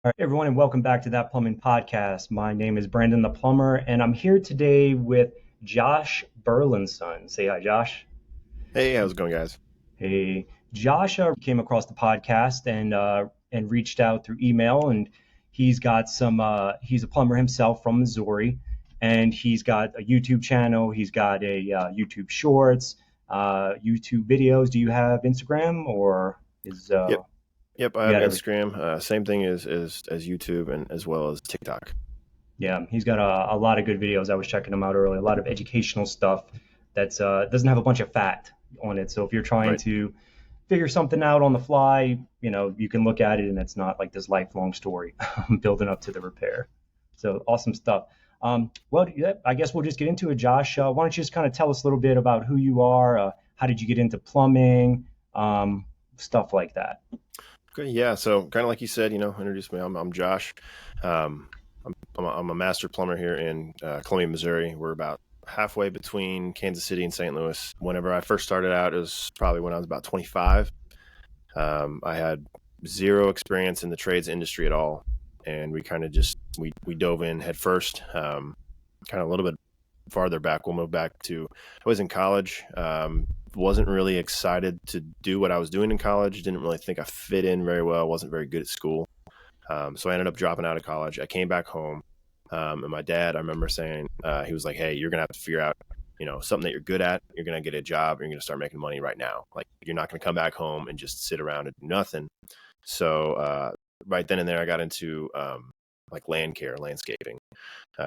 All right, everyone, and welcome back to That Plumbing Podcast. My name is Brandon the Plumber, and I'm here today with Josh Burleson. Say hi, Josh. Hey, how's it going, guys? Hey, Josh came across the podcast and reached out through email, and he's got some. He's a plumber himself from Missouri, and he's got a YouTube channel. He's got a YouTube Shorts, YouTube videos. Do you have Instagram or is Yep, yep. I you have got everything? Instagram, same thing as YouTube and as well as TikTok. Yeah, he's got a lot of good videos. I was checking him out earlier. A lot of educational stuff that's doesn't have a bunch of fat on it. So if you're trying Right. to figure something out on the fly, you can look at it and it's not like this lifelong story building up to the repair. So awesome stuff. Well, yeah, I guess we'll just get into it, Josh. Why don't you just kind of tell us a little bit about who you are? How did you get into plumbing? Stuff like that. Okay. Yeah. So kind of like you said, introduce me. I'm Josh. Um, I'm a master plumber here in Columbia, Missouri. We're about halfway between Kansas City and St. Louis. Whenever I first started out, it was probably when I was about 25. I had zero experience in the trades industry at all, and we kind of just we dove in head first. Kind of a little bit farther back. We'll move back to I was in college. Wasn't really excited to do what I was doing in college. Didn't really think I fit in very well. Wasn't very good at school. So I ended up dropping out of college. I came back home, and my dad, I remember saying, he was like, "Hey, you're gonna have to figure out, something that you're good at. You're gonna get a job. You're gonna start making money right now. Like you're not gonna come back home and just sit around and do nothing." So right then and there, I got into like land care, landscaping.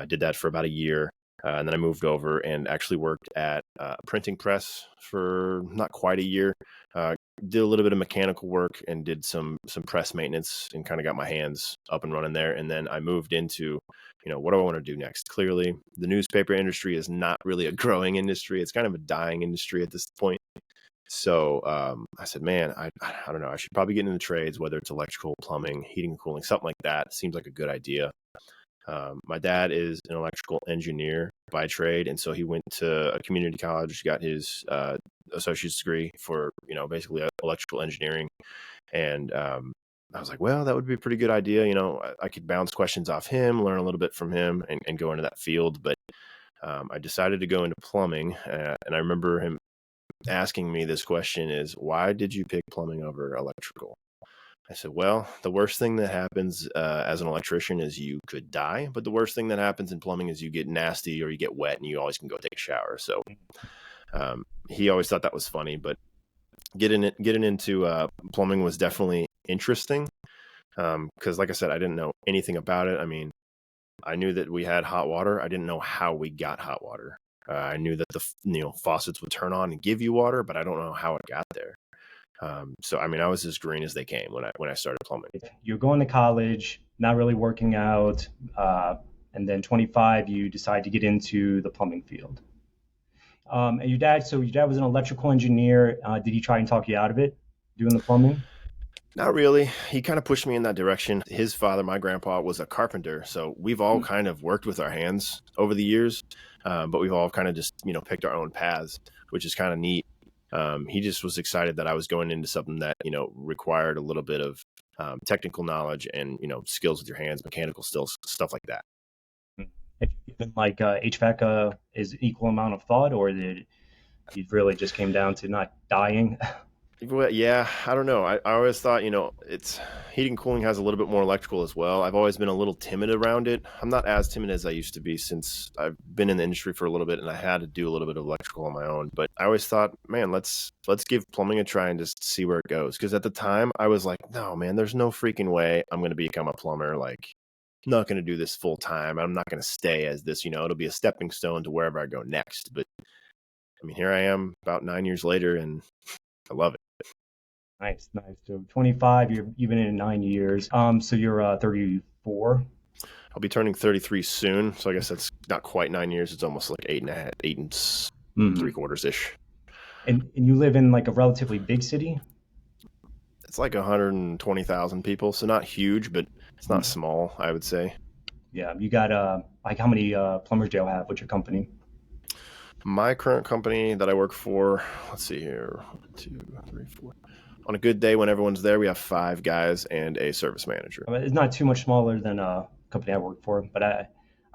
Did that for about a year. And then I moved over and actually worked at a printing press for not quite a year. Uh, did a little bit of mechanical work and did some press maintenance and kind of got my hands up and running there. And then I moved into, what do I want to do next? Clearly, the newspaper industry is not really a growing industry. It's kind of a dying industry at this point. So I said, man, I don't know. I should probably get into the trades, whether it's electrical, plumbing, heating and cooling, something like that. Seems like a good idea. My dad is an electrical engineer by trade, and so he went to a community college, got his associate's degree for basically electrical engineering. And I was like, well, that would be a pretty good idea. I could bounce questions off him, learn a little bit from him, and go into that field. But I decided to go into plumbing, and I remember him asking me this question: "Is why did you pick plumbing over electrical?" I said, well, the worst thing that happens as an electrician is you could die, but the worst thing that happens in plumbing is you get nasty or you get wet and you always can go take a shower. So he always thought that was funny, but getting into plumbing was definitely interesting because, like I said, I didn't know anything about it. I mean, I knew that we had hot water. I didn't know how we got hot water. I knew that the faucets would turn on and give you water, but I don't know how it got there. So I mean, I was as green as they came when I started plumbing. You're going to college, not really working out, and then 25, you decide to get into the plumbing field. And your dad was an electrical engineer. Did he try and talk you out of it, doing the plumbing? Not really. He kind of pushed me in that direction. His father, my grandpa, was a carpenter, so we've all kind of worked with our hands over the years, but we've all kind of just picked our own paths, which is kind of neat. He just was excited that I was going into something that required a little bit of technical knowledge and skills with your hands, mechanical skills, stuff like that. Had you given like HVAC is equal amount of thought, or did it really just came down to not dying? Well, yeah, I don't know. I always thought, it's heating and cooling has a little bit more electrical as well. I've always been a little timid around it. I'm not as timid as I used to be since I've been in the industry for a little bit and I had to do a little bit of electrical on my own. But I always thought, man, let's give plumbing a try and just see where it goes. Because at the time, I was like, no, man, there's no freaking way I'm going to become a plumber. Like, I'm not going to do this full time. I'm not going to stay as this. It'll be a stepping stone to wherever I go next. But I mean, here I am about 9 years later, and I love it. Nice, nice. So 25, you've been in it 9 years. So you're 34. I'll be turning 33 soon, so I guess that's not quite 9 years. It's almost like eight and a half, eight and three Hmm. quarters ish. And you live in like a relatively big city? It's like 120,000 people, so not huge, but it's not Hmm. small, I would say. Yeah, you got like how many plumbers do you have? What's your company? My current company that I work for, let's see here, one, two, three, four. on a good day when everyone's there, we have 5 guys and a service manager. I mean, it's not too much smaller than a company I work for, but I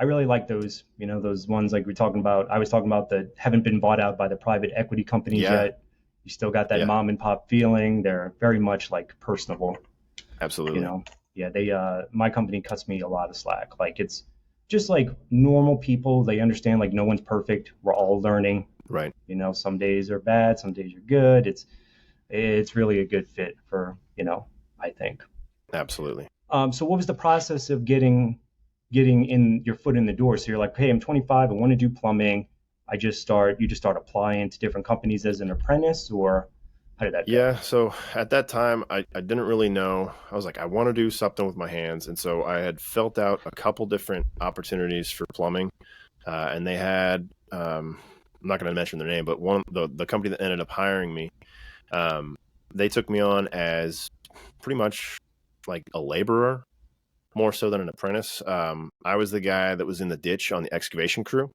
really like those, those ones like I was talking about that haven't been bought out by the private equity companies Yeah, yet. You still got that yeah, mom and pop feeling. They're very much like personable, you absolutely. know. Yeah, my company cuts me a lot of slack. Like it's just like normal people. They understand like no one's perfect. We're all learning. Right, Some days are bad, some days are good. It's really a good fit for, I think. absolutely. So what was the process of getting in your foot in the door? So you're like, hey, I'm 25, I want to do plumbing. You just start applying to different companies as an apprentice, or how did that go? Yeah, so at that time, I didn't really know. I was like, I want to do something with my hands. And so I had felt out a couple different opportunities for plumbing. And they had, I'm not going to mention their name, but the company that ended up hiring me, um, they took me on as pretty much like a laborer, more so than an apprentice. I was the guy that was in the ditch on the excavation crew.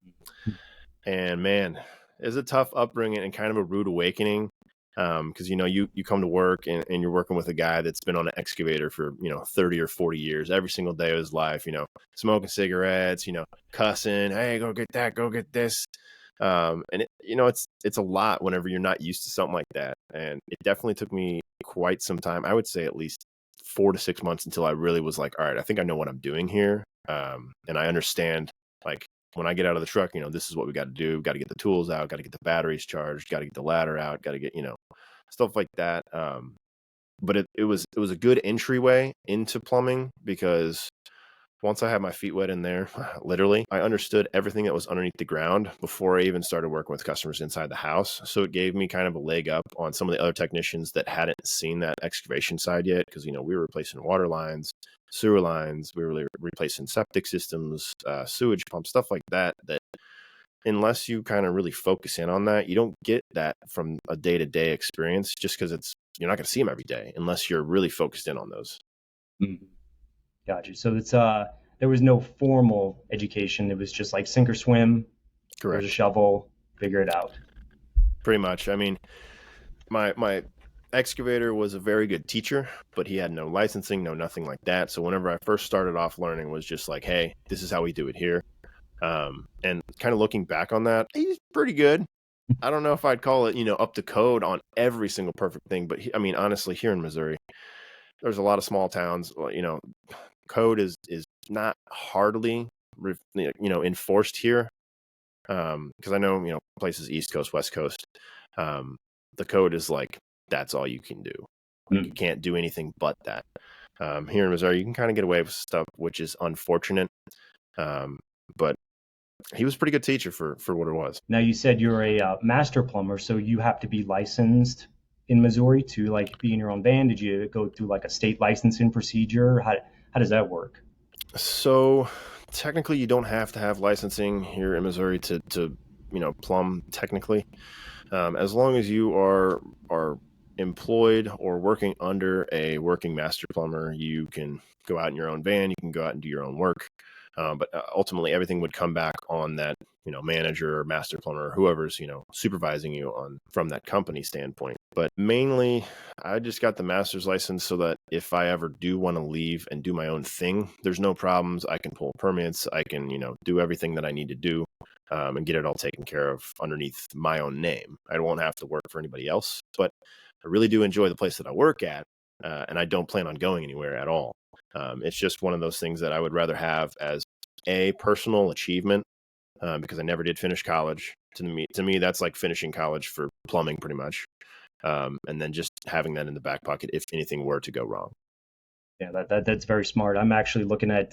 And man, it was a tough upbringing and kind of a rude awakening. Because you come to work and you're working with a guy that's been on an excavator for 30 or 40 years, every single day of his life, smoking cigarettes, cussing, hey, go get that, go get this. And it's a lot whenever you're not used to something like that. And it definitely took me quite some time. I would say at least 4 to 6 months until I really was like, all right, I think I know what I'm doing here. And I understand, like, when I get out of the truck, this is what we got to do. Got to get the tools out, got to get the batteries charged, got to get the ladder out, got to get, stuff like that. But it was a good entryway into plumbing because once I had my feet wet in there, literally, I understood everything that was underneath the ground before I even started working with customers inside the house. So it gave me kind of a leg up on some of the other technicians that hadn't seen that excavation side yet. Because, we were replacing water lines, sewer lines, we were replacing septic systems, sewage pumps, stuff like that, that unless you kind of really focus in on that, you don't get that from a day-to-day experience just because you're not going to see them every day unless you're really focused in on those. Mhm. Got you. So there was no formal education. It was just like sink or swim. Here's a Correct. shovel, figure it out. Pretty much. I mean, my excavator was a very good teacher, but he had no licensing, no nothing like that. So whenever I first started off learning was just like, hey, this is how we do it here. And kind of looking back on that, he's pretty good. I don't know if I'd call it, up to code on every single perfect thing, but I mean, honestly, here in Missouri, there's a lot of small towns, code is not hardly, enforced here. Because I know, places East Coast, West Coast, um, the code is like, that's all you can do. Like, you Mm. can't do anything but that. Here in Missouri, you can kind of get away with stuff, which is unfortunate. Um, but he was a pretty good teacher for what it was. Now you said you're a master plumber, so you have to be licensed in Missouri to like be in your own van. Did you go through like a state licensing procedure? How does that work? So technically, you don't have to have licensing here in Missouri to plumb technically. As long as you are employed or working under a working master plumber, you can go out in your own van. You can go out and do your own work. But ultimately, everything would come back on that manager or master plumber or whoever's supervising you on from that company standpoint. But mainly, I just got the master's license so that if I ever do want to leave and do my own thing, there's no problems. I can pull permits. I can do everything that I need to do. And get it all taken care of underneath my own name. I won't have to work for anybody else, but I really do enjoy the place that I work at, and I don't plan on going anywhere at all. It's just one of those things that I would rather have as a personal achievement because I never did finish college. To me, that's like finishing college for plumbing, pretty much, and then just having that in the back pocket if anything were to go wrong. Yeah, that's very smart. I'm actually looking at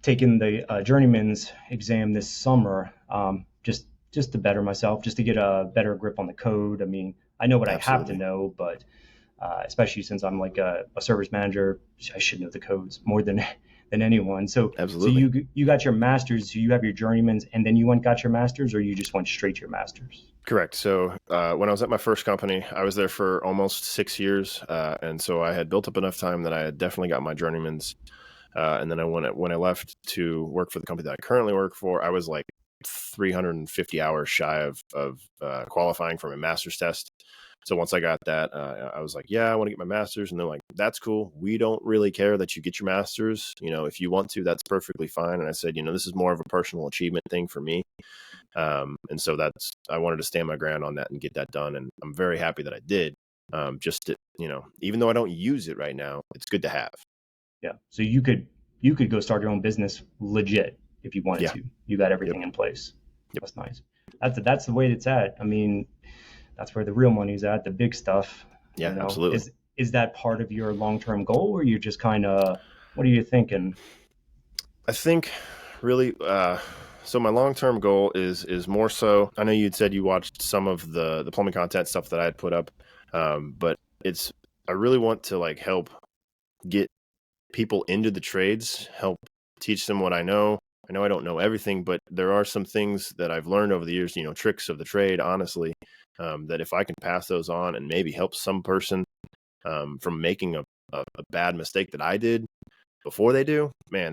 taking the journeyman's exam this summer, just to better myself, just to get a better grip on the code. I mean, I know what I have to Absolutely, know, but especially since I'm like a service manager, I should know the codes more than than anyone. So absolutely. you got your master's, so you have your journeyman's, and then you went got your master's, or you just went straight to your master's. Correct. So when I was at my first company, I was there for almost 6 years, and so I had built up enough time that I had definitely got my journeyman's. And then when I left to work for the company that I currently work for, I was like 350 hours shy of qualifying for my master's test. So once I got that, I was like, yeah, I want to get my master's. And they're like, that's cool. We don't really care that you get your master's. If you want to, that's perfectly fine. And I said, this is more of a personal achievement thing for me. And so I wanted to stand my ground on that and get that done. And I'm very happy that I did. Even though I don't use it right now, it's good to have. Yeah. So you could go start your own business legit if you wanted Yeah. to. You got Yep. everything in place. Yep. That's nice. That's the way it's at. I mean, that's where the real money's at, the big stuff. Yeah, absolutely. Is that part of your long-term goal, or you're just kind of, what are you thinking? I think really, so my long-term goal is more so, I know you'd said you watched some of the plumbing content stuff that I had put up. But I really want to like help get people into the trades, help teach them what I know. I know I don't know everything, but there are some things that I've learned over the years, tricks of the trade, honestly, that if I can pass those on and maybe help some person from making a bad mistake that I did before they do, man,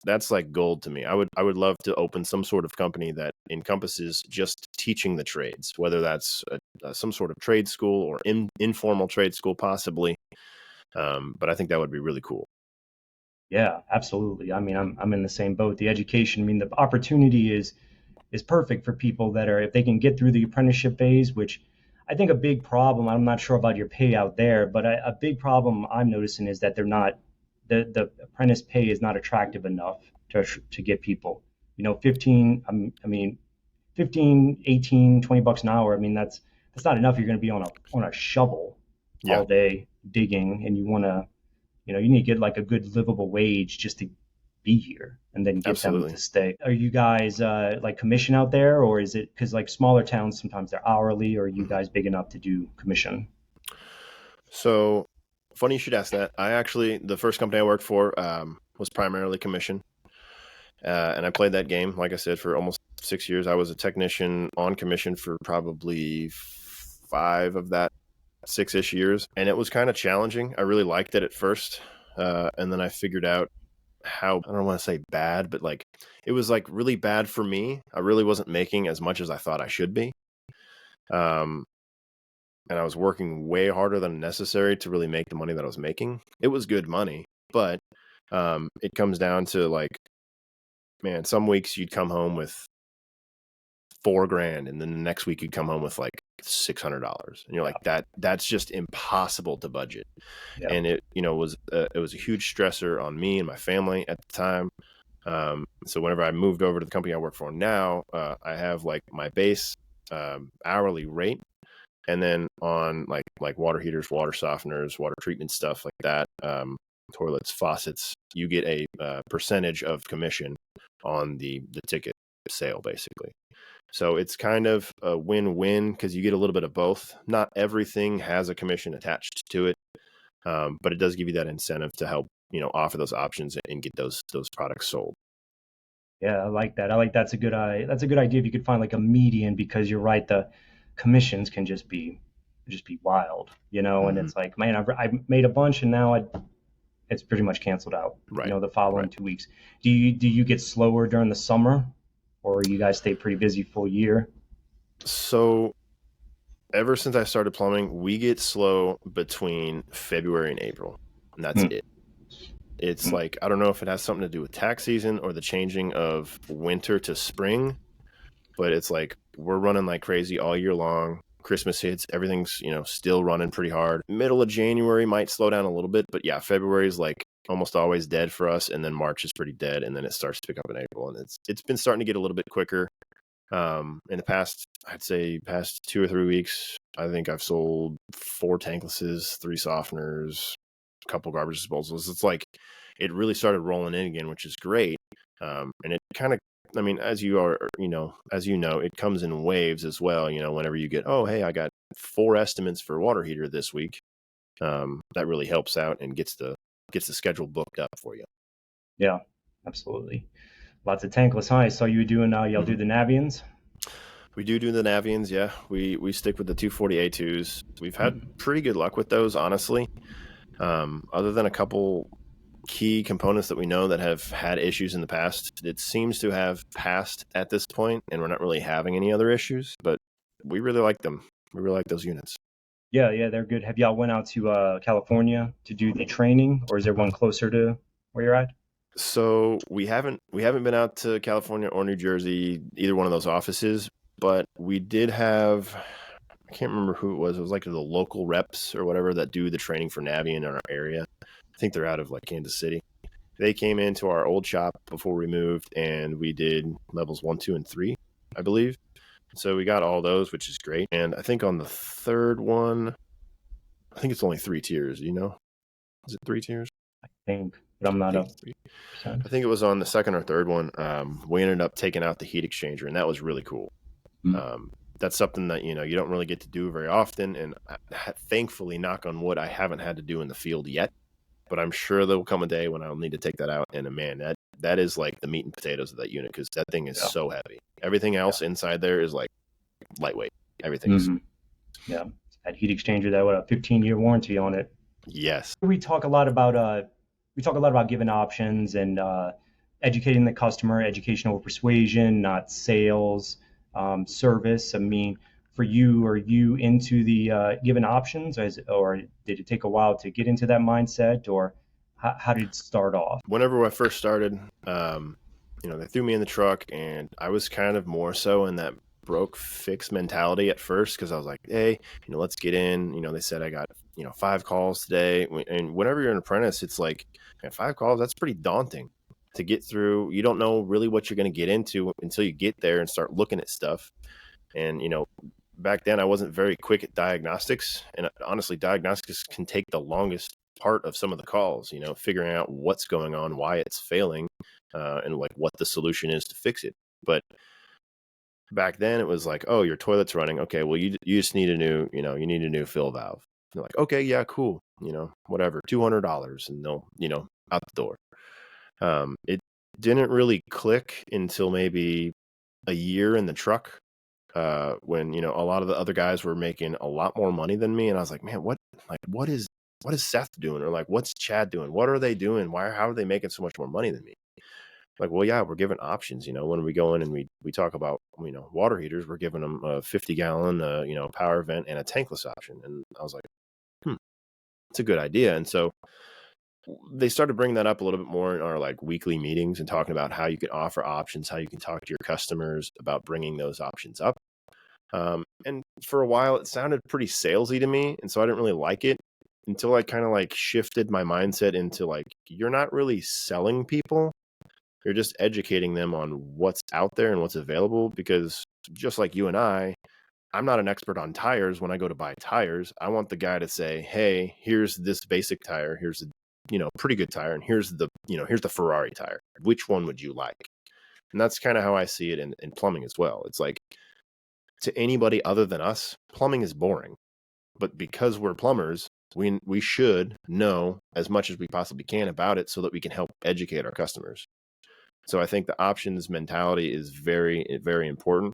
that's like gold to me. I would love to open some sort of company that encompasses just teaching the trades, whether that's some sort of trade school or informal trade school, possibly. But I think that would be really cool. Yeah, absolutely. I mean, I'm in the same boat. The education, I mean, the opportunity is perfect for people that are, if they can get through the apprenticeship phase, which I think a big problem, I'm not sure about your payout there, but a big problem I'm noticing is that they're not, the apprentice pay is not attractive enough to get people, 15, I mean, 15, 18, $20 an hour. I mean, that's not enough. You're going to be on a shovel Yeah, all day digging, and you need to get like a good livable wage just to be here and then get them absolutely. to stay. Are you guys like commission out there, or is it because like smaller towns sometimes they're hourly, or are you Mhm. guys big enough to do commission? So funny you should ask that. The first company I worked for was primarily commission. And I played that game, like I said, for almost 6 years. I was a technician on commission for probably 5 of that 6-ish years. And it was kind of challenging. I really liked it at first. And then I figured out how, I don't want to say bad, but like it was like really bad for me. I really wasn't making as much as I thought I should be. Um, and I was working way harder than necessary to really make the money that I was making. It was good money, but it comes down to like, man, some weeks you'd come home with $4,000, and then the next week you'd come home with like $600, and you're like, Yeah, that's just impossible to budget. yeah, And it was a huge stressor on me and my family at the time. So whenever I moved over to the company I work for now, I have like my base hourly rate, and then on like water heaters, water softeners, water treatment stuff like that, toilets, faucets, you get a percentage of commission on the ticket sale, basically. So it's kind of a win-win because you get a little bit of both. Not everything has a commission attached to it, but it does give you that incentive to help offer those options and get those products sold. yeah. I like that. I like that's a good idea if you could find like a median, because you're right, the commissions can just be wild, and Hmm. it's like, man, I've made a bunch, and now it's pretty much canceled out, Right, the following right. 2 weeks. Do you get slower during the summer, or you guys stay pretty busy full year? So ever since I started plumbing, we get slow between February and April, and that's Hmm. it. It's Hmm. like, I don't know if it has something to do with tax season or the changing of winter to spring, but it's like we're running like crazy all year long. Christmas hits, everything's, still running pretty hard. Middle of January might slow down a little bit, but yeah, February is like almost always dead for us, and then March is pretty dead, and then it starts to pick up in April, and it's been starting to get a little bit quicker. In the past, I'd say past 2 or 3 weeks, I think I've sold 4 tanklesses, 3 softeners, a couple garbage disposals. It's like it really started rolling in again, which is great. And it kind of, I mean, as you know, it comes in waves as well. Whenever you get, oh, hey, I got 4 estimates for water heater this week, that really helps out and gets the schedule booked up for you. Yeah, absolutely. Lots of tankless, huh? I saw you doing, y'all Hmm. do the Navians. We do the Navians, yeah. We stick with the 240 A2s. We've had Hmm. pretty good luck with those, honestly. Other than a couple key components that we know that have had issues in the past, it seems to have passed at this point, and we're not really having any other issues. But we really like them. We really like those units. Yeah, they're good. Have y'all went out to California to do the training, or is there one closer to where you're at? So we haven't been out to California or New Jersey, either one of those offices, but we did have, I can't remember who it was. It was like the local reps or whatever that do the training for Navient in our area. I think they're out of like Kansas City. They came into our old shop before we moved, and we did levels 1, 2, and 3, I believe. So we got all those, which is great. And I think on the third one, I think it's only 3 tiers. You know, is it 3 tiers? I think, but I'm I not think a it's three. percent. I think it was on the second or third one. We ended up taking out the heat exchanger, and that was really cool. Mm. Um, that's something that you don't really get to do very often, and thankfully, knock on wood, I haven't had to do in the field yet. But I'm sure there will come a day when I'll need to take that out. And man, that is like the meat and potatoes of that unit, because that thing is Yeah, so heavy. Everything yeah. else inside there is like lightweight. Everything's Hmm. Yeah. That heat exchanger, that what a 15-year warranty on it. yes. We talk a lot about giving options and educating the customer, education over persuasion, not sales, service. I mean, for you, are you into the giving options, or did it take a while to get into that mindset, or how did it start off? Whenever I first started, they threw me in the truck, and I was kind of more so in that broke fix mentality at first, because I was like, hey, let's get in. They said I got 5 calls today, and whenever you're an apprentice, it's like, man, 5 calls, that's pretty daunting to get through. You don't know really what you're going to get into until you get there and start looking at stuff. And back then I wasn't very quick at diagnostics, and honestly, diagnostics can take the longest part of some of the calls, figuring out what's going on, why it's failing, and like what the solution is to fix it. But back then it was like, oh, your toilet's running. Okay, well, you just need a new, you need a new fill valve. And they're like, okay, yeah, cool, whatever, $200, and they'll, out the door. It didn't really click until maybe a year in the truck, when a lot of the other guys were making a lot more money than me, and I was like, man, what is Seth doing, or like what's Chad doing? What are they doing? How are they making so much more money than me? Like, well, yeah, we're given options. When we go in and we talk about water heaters, we're giving them a 50-gallon power vent and a tankless option. And I was like, it's a good idea. And so they started bringing that up a little bit more in our like weekly meetings, and talking about how you can offer options, how you can talk to your customers about bringing those options up. And for a while, it sounded pretty salesy to me, and so I didn't really like it, until I kind of like shifted my mindset into like, you're not really selling people, you're just educating them on what's out there and what's available. Because just like you and I'm not an expert on tires. When I go to buy tires, I want the guy to say, hey, here's this basic tire, here's a pretty good tire, and here's the Ferrari tire. Which one would you like? And that's kind of how I see it in plumbing as well. It's like, to anybody other than us, plumbing is boring. But because we're plumbers, we should know as much as we possibly can about it, so that we can help educate our customers. So I think the options mentality is very, very important,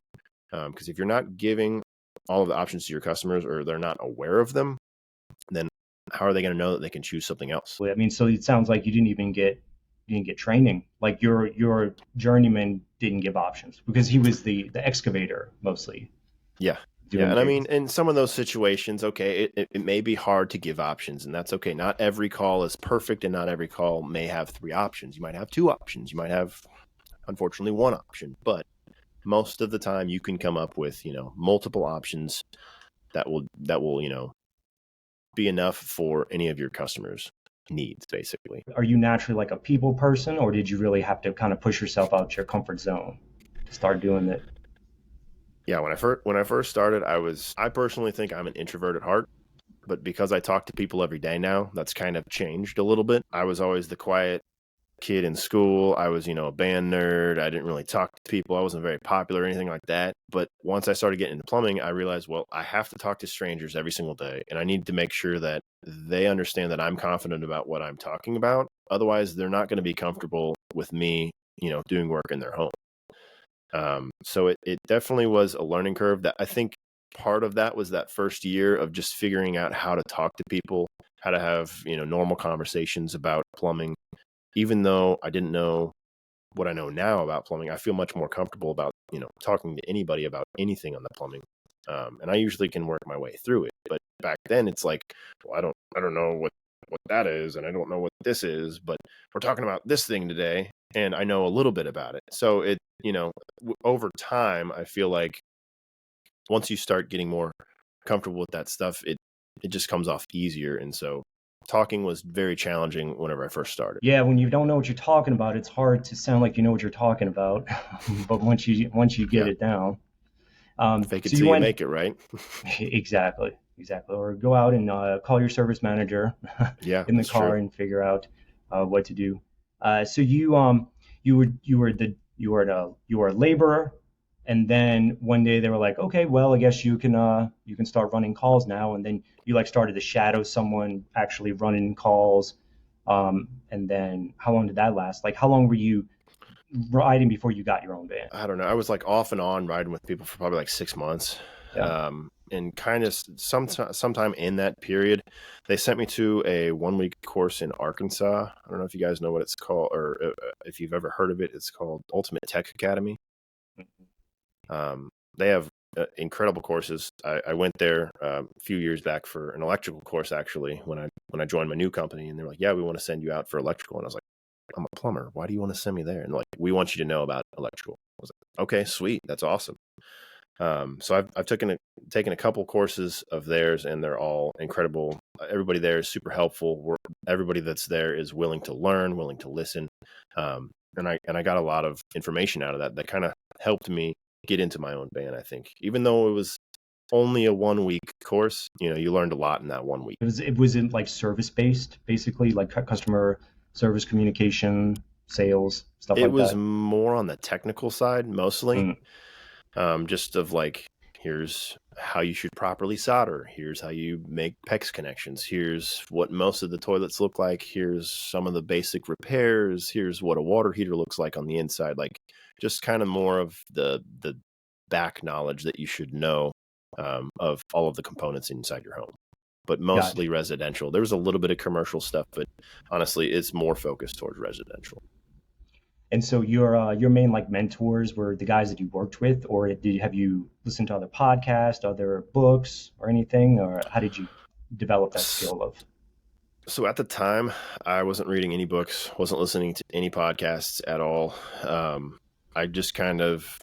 because if you're not giving all of the options to your customers, or they're not aware of them, then how are they going to know that they can choose something else? I mean, so it sounds like you didn't get training. Like your journeyman didn't give options because he was the excavator mostly Yeah. Yeah. doing And I mean, things. in some of those situations, okay, it may be hard to give options, and that's okay. Not every call is perfect, and not every call may have 3 options. You might have 2 options. You might have, unfortunately, 1 option. But most of the time, you can come up with, multiple options that will be enough for any of your customers' needs, basically. Are you naturally like a people person, or did you really have to kind of push yourself out your comfort zone to start doing it? Yeah, when I first started, I personally think I'm an introvert at heart, but because I talk to people every day now, that's kind of changed a little bit. I was always the quiet kid in school. I was, a band nerd. I didn't really talk to people. I wasn't very popular or anything like that. But once I started getting into plumbing, I realized, well, I have to talk to strangers every single day, and I need to make sure that they understand that I'm confident about what I'm talking about. Otherwise, they're not going to be comfortable with me, doing work in their home. So it definitely was a learning curve. That I think part of that was that first year of just figuring out how to talk to people, how to have, normal conversations about plumbing. Even though I didn't know what I know now about plumbing, I feel much more comfortable about, talking to anybody about anything on the plumbing. And I usually can work my way through it. But back then it's like, well, I don't know what that is, and I don't know what this is, but we're talking about this thing today, and I know a little bit about it. So it, over time, I feel like once you start getting more comfortable with that stuff, it just comes off easier. And so talking was very challenging whenever I first started. Yeah, when you don't know what you're talking about, it's hard to sound like you know what you're talking about. But once you get Yeah. it down, Fake it so you till you went make it, right? exactly, or go out and call your service manager Yeah, in the that's true. car and figure out what to do. So you were a laborer, and then one day they were like, okay, well, I guess you can start running calls now, and then you like started to shadow someone actually running calls. And then how long did that last? Like how long were you riding before you got your own van? I don't know. I was like off and on riding with people for probably like 6 months. Yeah. And kind of sometime in that period, they sent me to a 1 week course in Arkansas. I don't know if you guys know what it's called, or if you've ever heard of it. It's called Ultimate Tech Academy. They have incredible courses. I went there a few years back for an electrical course, actually, when I joined my new company, and they're like, "Yeah, we want to send you out for electrical." And I was like, "I'm a plumber. Why do you want to send me there?" And like, "We want you to know about electrical." I was like, "Okay, sweet, that's awesome." So I've taken a couple courses of theirs, and they're all incredible. Everybody there is super helpful. Everybody that's there is willing to learn, willing to listen, and I got a lot of information out of that. That kind of helped me get into my own band. I think, even though it was only a 1 week course, you learned a lot in that 1 week. It was like service based, basically like customer service communication, sales, stuff It like was that. more on the technical side, mostly. Mm. Just of like, here's how you should properly solder. Here's how you make PEX connections. Here's what most of the toilets look like. Here's some of the basic repairs. Here's what a water heater looks like on the inside. Like, just kind of more of the back knowledge that you should know, of all of the components inside your home, but mostly Gotcha. residential. There was a little bit of commercial stuff, but honestly, it's more focused towards residential. And so your main like mentors were the guys that you worked with, or have you listened to other podcasts, other books, or anything, or how did you develop that skill of? So at the time, I wasn't reading any books, wasn't listening to any podcasts at all. I just kind of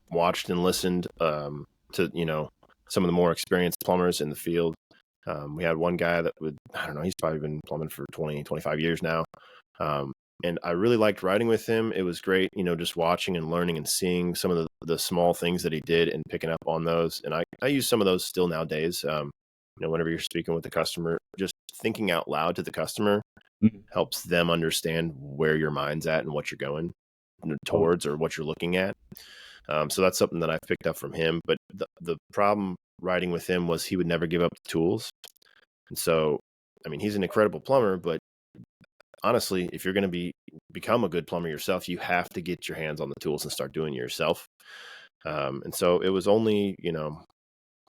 watched and listened, to, some of the more experienced plumbers in the field. We had one guy that I don't know, he's probably been plumbing for 20, 25 years now. Um, and I really liked riding with him. It was great, just watching and learning and seeing some of the small things that he did and picking up on those. And I use some of those still nowadays. Whenever you're speaking with the customer, just thinking out loud to the customer Mhm. helps them understand where your mind's at and what you're going Totally. towards or what you're looking at. So that's something that I picked up from him. But the problem riding with him was he would never give up the tools. And so, I mean, he's an incredible plumber, but honestly, if you're going to become a good plumber yourself, you have to get your hands on the tools and start doing it yourself. And so it was only,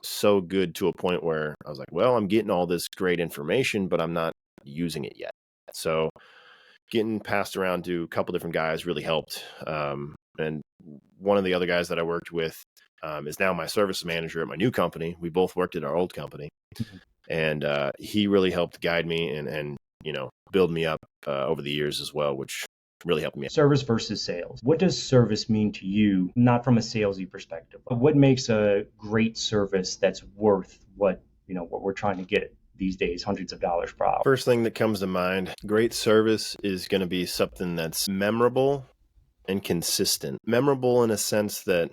so good to a point where I was like, well, I'm getting all this great information, but I'm not using it yet. So getting passed around to a couple different guys really helped. And one of the other guys that I worked with, is now my service manager at my new company. We both worked at our old company, Mhm. and he really helped guide me and build me up over the years as well, which really helped me. Service versus sales. What does service mean to you, not from a salesy perspective, but what makes a great service that's worth what we're trying to get these days, hundreds of dollars per hour? First thing that comes to mind, great service is going to be something that's memorable and consistent. Memorable in a sense that,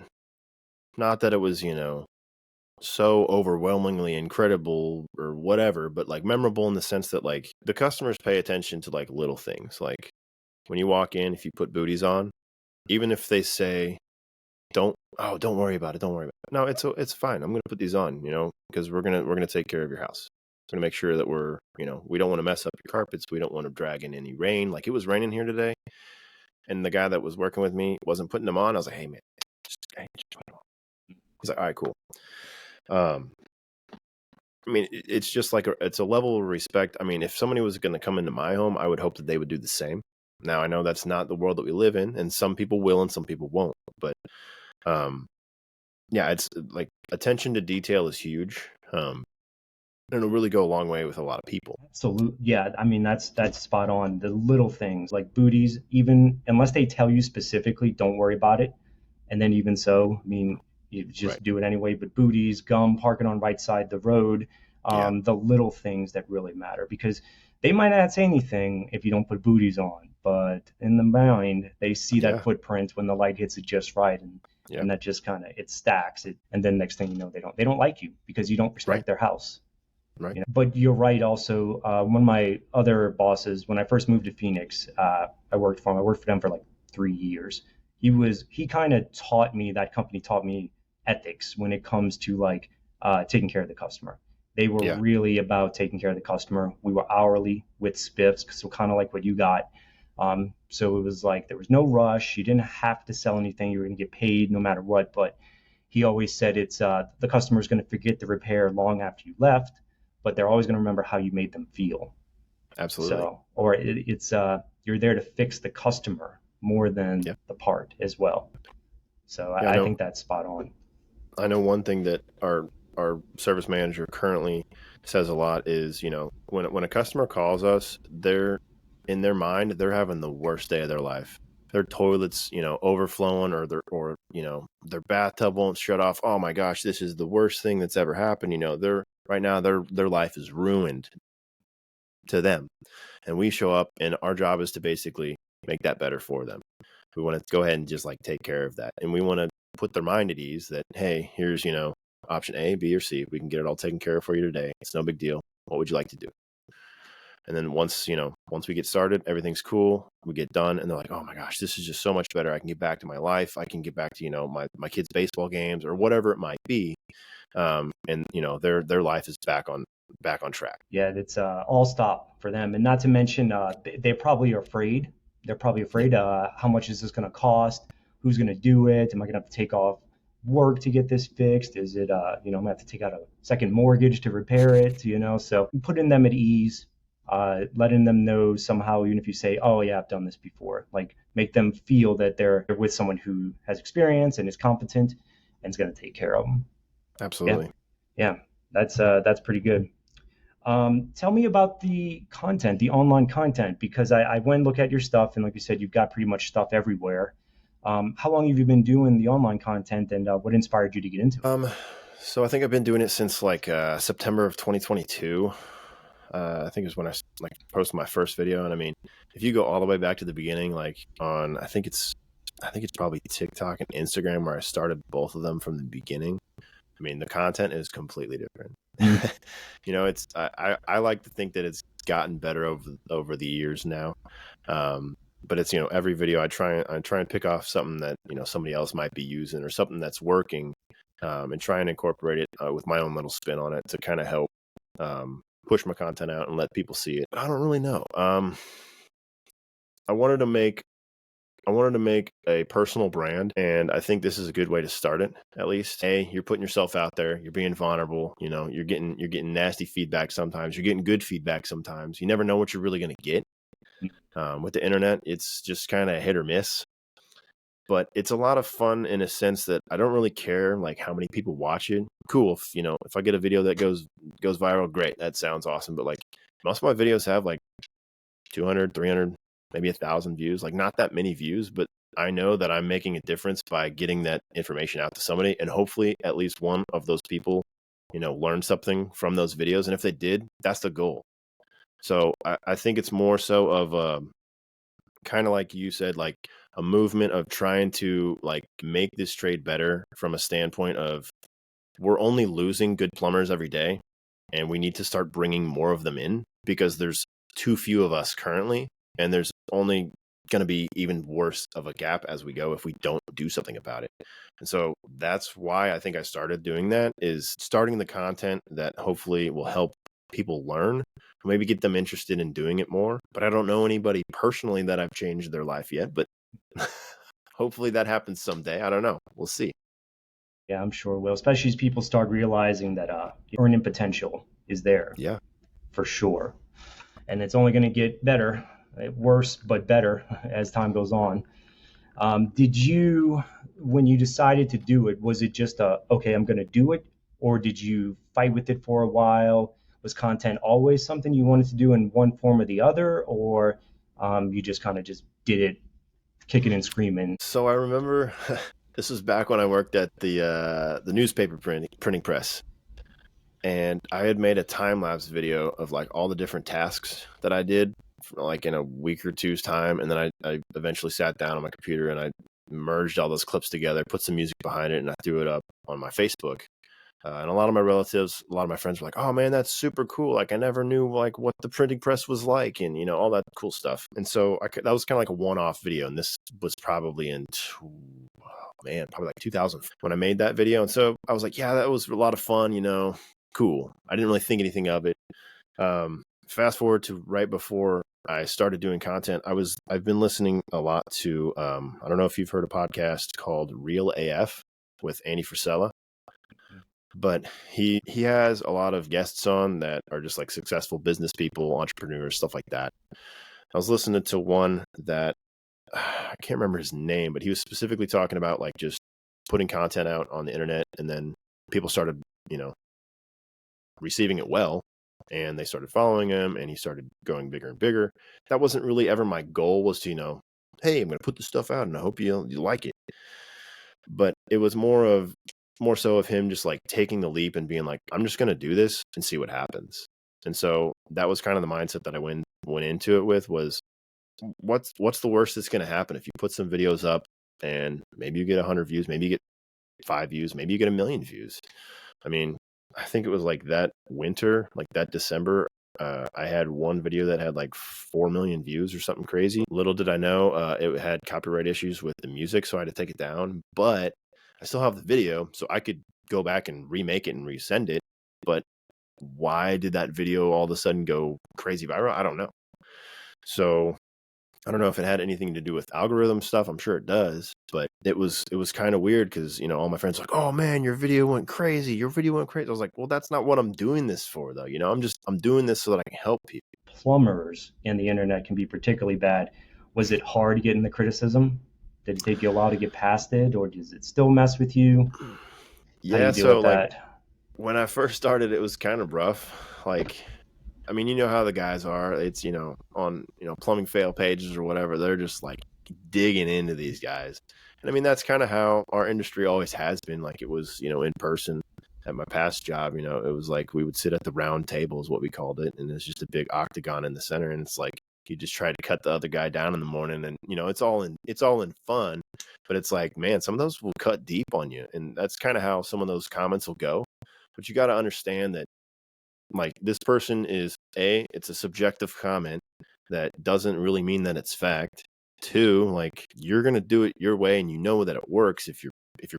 not that it was, so overwhelmingly incredible or whatever, but like memorable in the sense that like the customers pay attention to like little things. Like when you walk in, if you put booties on, even if they say, don't worry about it. Don't worry about it. No, it's fine. I'm going to put these on, because we're going to take care of your house. We're going to make sure that we don't want to mess up your carpets. We don't want to drag in any rain. Like it was raining here today, and the guy that was working with me wasn't putting them on. I was like, hey man, just put them on. He's like, all right, cool. I mean, it's just like it's a level of respect. I mean, if somebody was going to come into my home, I would hope that they would do the same. Now, I know that's not the world that we live in, and some people will and some people won't. But yeah, it's like attention to detail is huge. And it'll really go a long way with a lot of people. Absolutely. Yeah, I mean that's spot on. The little things like booties, even unless they tell you specifically, don't worry about it. And then even so, I mean, you Right. just do it anyway. But booties, gum, parking on right side of the road, Yeah. the little things that really matter because they might not say anything if you don't put booties on, but in the mind they see that Yeah. footprint when the light hits it just right, Yeah. and that just kind of it stacks it, and then next thing you know they don't like you because you don't Right. respect their house. Right. But you're right. Also, one of my other bosses, when I first moved to Phoenix, I worked for them for like 3 years. He kind of taught me, that company taught me ethics when it comes to like taking care of the customer. They were Yeah. really about taking care of the customer. We were hourly with spiffs, so kind of like what you got. So it was like there was no rush. You didn't have to sell anything. You were going to get paid no matter what. But he always said it's the customer's going to forget the repair long after you left, but they're always going to remember how you made them feel. Absolutely. So, or it's you're there to fix the customer more than Yeah. the part as well. So Yeah. I think that's spot on. I know one thing that our service manager currently says a lot is, when a customer calls us, they're in their mind, they're having the worst day of their life. Their toilets, overflowing, or their bathtub won't shut off. Oh my gosh, this is the worst thing that's ever happened. They're right now their life is ruined to them. And we show up and our job is to basically make that better for them. We want to go ahead and just like take care of that. And we want to put their mind at ease that, hey, here's, option A, B, or C. We can get it all taken care of for you today. It's no big deal. What would you like to do? And then once we get started, everything's cool. We get done and they're like, oh my gosh, this is just so much better. I can get back to my life. I can get back to, my kids' baseball games or whatever it might be. And their life is back on track. Yeah, it's all stop for them, and not to mention they probably are afraid. They're probably Yep. afraid. How much is this going to cost? Who's going to do it? Am I going to have to take off work to get this fixed? Is it I'm going to have to take out a second mortgage to repair it? So putting them at ease, letting them know somehow, even if you say, oh yeah, I've done this before, like make them feel that they're with someone who has experience and is competent and is going to take care of them. Yeah, Absolutely. yeah, that's pretty good. Tell me about the content, the online content, because I went and look at your stuff, and like you said, you've got pretty much stuff everywhere. How long have you been doing the online content, and what inspired you to get into it? So I think I've been doing it since like September of 2022. I think it was when I like posted my first video. And I mean, if you go all the way back to the beginning, like I think it's probably TikTok and Instagram where I started both of them from the beginning. I mean, the content is completely different. Mm. It's I like to think that it's gotten better over the years now. But it's every video I try and pick off something that somebody else might be using or something that's working, and try and incorporate it with my own little spin on it to kind of help push my content out and let people see it. But I don't really know. I wanted to make a personal brand, and I think this is a good way to start it. At least, hey, you're putting yourself out there. You're being vulnerable. You're getting nasty feedback sometimes. You're getting good feedback sometimes. You never know what you're really going to get. With the internet, it's just kind of hit or miss. But it's a lot of fun in a sense that I don't really care like how many people watch it. Cool, if I get a video that goes viral, great. That sounds awesome. But like most of my videos have like 200, 300, maybe 1,000 views, like not that many views, but I know that I'm making a difference by getting that information out to somebody, and hopefully at least one of those people, learned something from those videos. And if they did, that's the goal. So I think it's more so of kind of like you said, like a movement of trying to like make this trade better from a standpoint of we're only losing good plumbers every day, and we need to start bringing more of them in because there's too few of us currently, and there's only going to be even worse of a gap as we go if we don't do something about it. And so that's why I think I started doing that, is starting the content that hopefully will help people learn, maybe get them interested in doing it more. But I don't know anybody personally that I've changed their life yet, but hopefully that happens someday. I don't know. We'll see. Yeah, I'm sure it will, especially as people start realizing that earning potential is there Yeah. for sure, and it's only going to get better, worse but better as time goes on. Did you, when you decided to do it, was it just okay, I'm going to do it, or did you fight with it for a while? Was content always something you wanted to do in one form or the other, or you just kind of just did it kicking and screaming? So I remember this was back when I worked at the newspaper printing press, and I had made a time lapse video of like all the different tasks that I did, like in a week or two's time, and then I eventually sat down on my computer and I merged all those clips together, put some music behind it, and I threw it up on my Facebook. And a lot of my relatives, a lot of my friends were like, "Oh man, that's super cool! Like I never knew like what the printing press was like, and you know all that cool stuff." And so that was kind of like a one-off video, and this was probably in probably like 2000 when I made that video. And so I was like, "Yeah, that was a lot of fun, you know, cool." I didn't really think anything of it. Fast forward to right before I started doing content, I've been listening a lot to I don't know if you've heard a podcast called Real AF with Andy Frisella, but he has a lot of guests on that are just like successful business people, entrepreneurs, stuff like that. I was listening to one that I can't remember his name, but he was specifically talking about like just putting content out on the internet, and then people started, you know, receiving it well, and they started following him, and he started going bigger and bigger. That wasn't really ever my goal, was to, you know, hey, I'm going to put this stuff out and I hope you like it. But it was more so of him just like taking the leap and being like, I'm just going to do this and see what happens. And so that was kind of the mindset that I went into it with, was what's the worst that's going to happen if you put some videos up and maybe you get 100 views, maybe you get 5 views, maybe you get 1,000,000 views. I mean, I think it was like that winter, like that December, I had one video that had like 4 million views or something crazy. Little did I know, it had copyright issues with the music, so I had to take it down. But I still have the video, so I could go back and remake it and resend it. But why did that video all of a sudden go crazy viral? I don't know. So I don't know if it had anything to do with algorithm stuff. I'm sure it does, but it was kind of weird because, you know, all my friends were like, "Oh man, your video went crazy. Your video went crazy." I was like, "Well, that's not what I'm doing this for, though. You know, I'm doing this so that I can help people." Plumbers and the internet can be particularly bad. Was it hard getting the criticism? Did it take you a while to get past it, or does it still mess with you? How do Yeah, you deal so with like that? when I first started, it was kind of rough. Like, I mean, you know how the guys are. It's, you know, on, you know, plumbing fail pages or whatever. They're just like digging into these guys. And I mean, that's kind of how our industry always has been. Like, it was, you know, in person at my past job, you know, it was like we would sit at the round table is what we called it. And it's just a big octagon in the center. And it's like you just try to cut the other guy down in the morning, and, you know, it's all in fun. But it's like, man, some of those will cut deep on you. And that's kind of how some of those comments will go. But you got to understand that, like, this person is it's a subjective comment that doesn't really mean that it's fact. Two, like, you're gonna do it your way, and you know that it works. If you're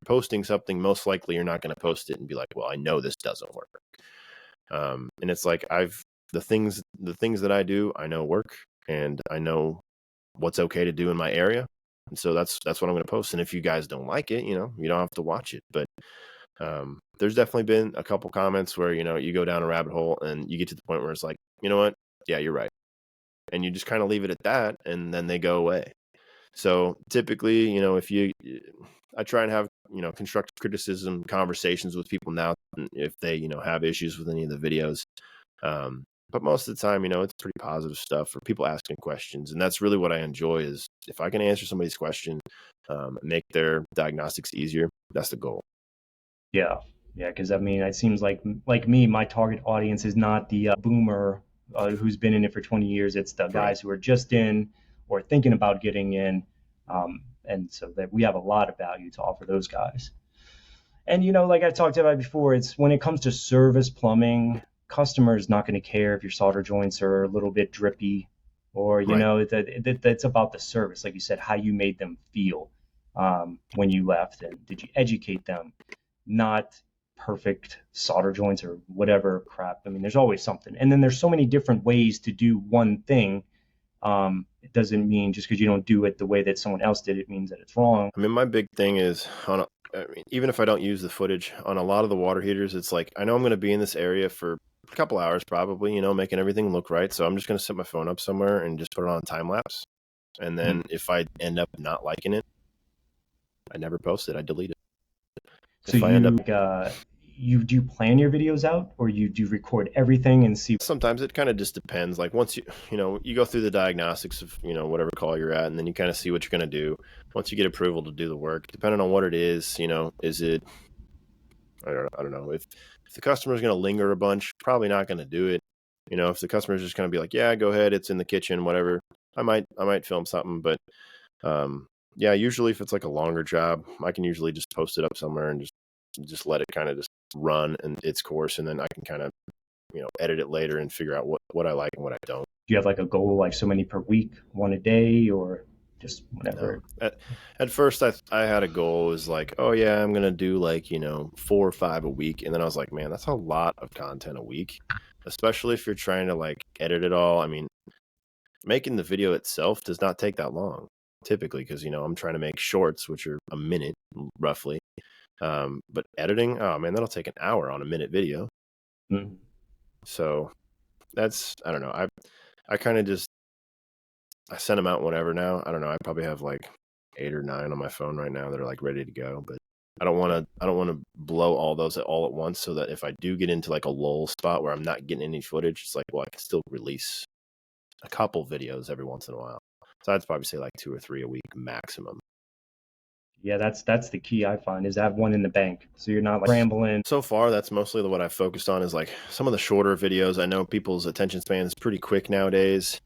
posting something, most likely you're not gonna post it and be like, well, I know this doesn't work. And it's like the things that I do, I know work, and I know what's okay to do in my area, and so that's what I'm gonna post. And if you guys don't like it, you know, you don't have to watch it. But there's definitely been a couple comments where, you know, you go down a rabbit hole and you get to the point where it's like, you know what? Yeah, you're right. And you just kind of leave it at that, and then they go away. So typically, you know, I try and have, you know, constructive criticism conversations with people now if they, you know, have issues with any of the videos. But most of the time, you know, it's pretty positive stuff, or people asking questions. And that's really what I enjoy, is if I can answer somebody's question, make their diagnostics easier, that's the goal. Yeah, yeah, because I mean, it seems like me, my target audience is not the boomer who's been in it for 20 years. It's the Right. guys who are just in or thinking about getting in, and so that we have a lot of value to offer those guys. And like I talked about before, it's when it comes to service plumbing, customers not going to care if your solder joints are a little bit drippy, or Right. that's about the service, like you said, how you made them feel when you left, and did you educate them? Not perfect solder joints or whatever crap. I mean, there's always something. And then there's so many different ways to do one thing. It doesn't mean just because you don't do it the way that someone else did it means that it's wrong. I mean, my big thing is I mean, even if I don't use the footage on a lot of the water heaters, it's like, I know I'm going to be in this area for a couple hours probably, you know, making everything look right. So I'm just going to set my phone up somewhere and just put it on time lapse. And then if I end up not liking it, I never post it. I delete it. So If I end up, you do plan your videos out, or you do record everything and see? Sometimes it kind of just depends. Like once you go through the diagnostics of, whatever call you're at, and then you kind of see what you're going to do. Once you get approval to do the work, depending on what it is, is it, I don't know. If the customer's going to linger a bunch, probably not going to do it. If the customer's just going to be like, yeah, go ahead, it's in the kitchen, whatever, I might film something. But yeah, usually if it's like a longer job, I can usually just post it up somewhere and just let it kind of just run in its course, and then I can kind of edit it later and figure out what I like and what I don't. Do you have like a goal, like so many per week, one a day, or just No. whatever? At first, I had a goal, is like, oh yeah, I'm gonna do like 4 or 5 a week, and then I was like, man, that's a lot of content a week, especially if you're trying to like edit it all. I mean, making the video itself does not take that long typically, because I'm trying to make shorts, which are a minute roughly. But editing, oh man, that'll take an hour on a minute video. Mm. So I don't know. I kind of just, I send them out whenever now. I don't know. I probably have like 8 or 9 on my phone right now that are like ready to go, but I don't want to blow all those all at once, so that if I do get into like a lull spot where I'm not getting any footage, it's like, well, I can still release a couple videos every once in a while. So I'd probably say like 2 or 3 a week maximum. Yeah, that's the key I find, is to have one in the bank, so you're not like rambling. So far, that's mostly what I've focused on, is like some of the shorter videos. I know people's attention span is pretty quick nowadays.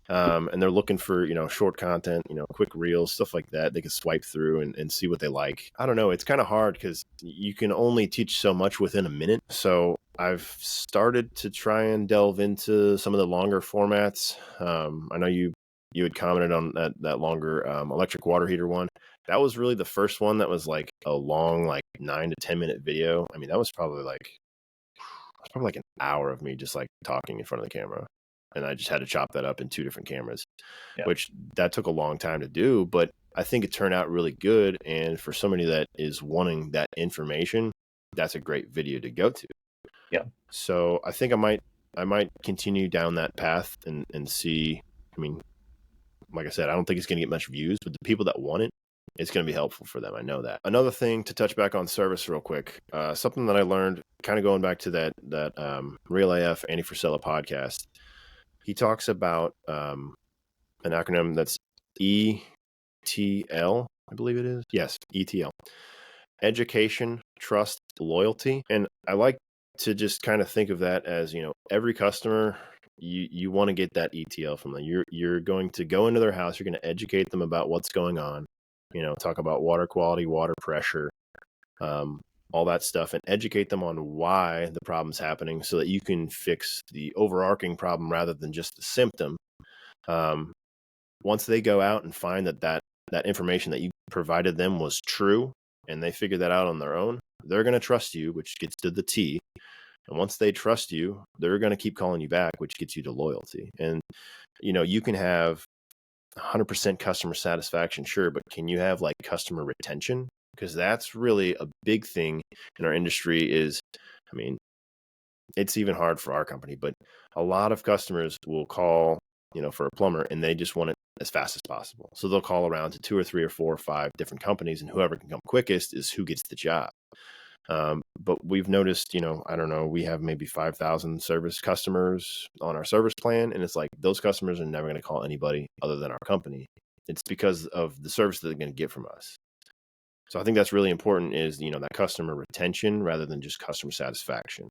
And they're looking for, short content, quick reels, stuff like that. They can swipe through and see what they like. I don't know. It's kind of hard because you can only teach so much within a minute. So I've started to try and delve into some of the longer formats. I know you had commented on that longer electric water heater one. That was really the first one that was like a long, like 9 to 10 minute video. I mean, that was probably like an hour of me just like talking in front of the camera. And I just had to chop that up in 2 different cameras, Yeah. which that took a long time to do, but I think it turned out really good. And for somebody that is wanting that information, that's a great video to go to. Yeah. So I think I might continue down that path and see. I mean, like I said, I don't think it's going to get much views, but the people that want it, it's going to be helpful for them. I know that. Another thing, to touch back on service real quick, something that I learned, kind of going back to that Real AF Andy Frisella podcast. He talks about an acronym that's ETL, I believe it is. Yes, ETL. Education, trust, loyalty. And I like to just kind of think of that as, every customer, you want to get that ETL from them. You're going to go into their house, you're going to educate them about what's going on, talk about water quality, water pressure, all that stuff, and educate them on why the problem's happening, so that you can fix the overarching problem rather than just the symptom. Once they go out and find that information that you provided them was true, and they figure that out on their own, they're going to trust you, which gets to the T. And once they trust you, they're going to keep calling you back, which gets you to loyalty. And, you can have 100% customer satisfaction, sure, but can you have like customer retention? Because that's really a big thing in our industry. Is, I mean, it's even hard for our company, but a lot of customers will call, for a plumber, and they just want it as fast as possible. So they'll call around to 2 or 3 or 4 or 5 different companies, and whoever can come quickest is who gets the job. But we've noticed, I don't know, we have maybe 5,000 service customers on our service plan. And it's like, those customers are never going to call anybody other than our company. It's because of the service that they're going to get from us. So I think that's really important, is, that customer retention rather than just customer satisfaction.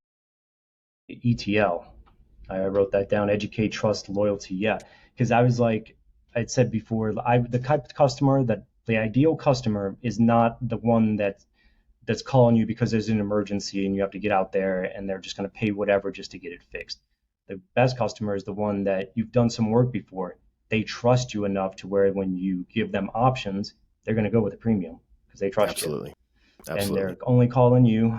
ETL. I wrote that down. Educate, trust, loyalty. Yeah, because I was like, I'd said before, the type of customer, that the ideal customer is not the one that's calling you because there's an emergency and you have to get out there, and they're just going to pay whatever just to get it fixed. The best customer is the one that you've done some work before. They trust you enough to where when you give them options, they're going to go with a premium because they trust Absolutely. you. Absolutely. And they're only calling you.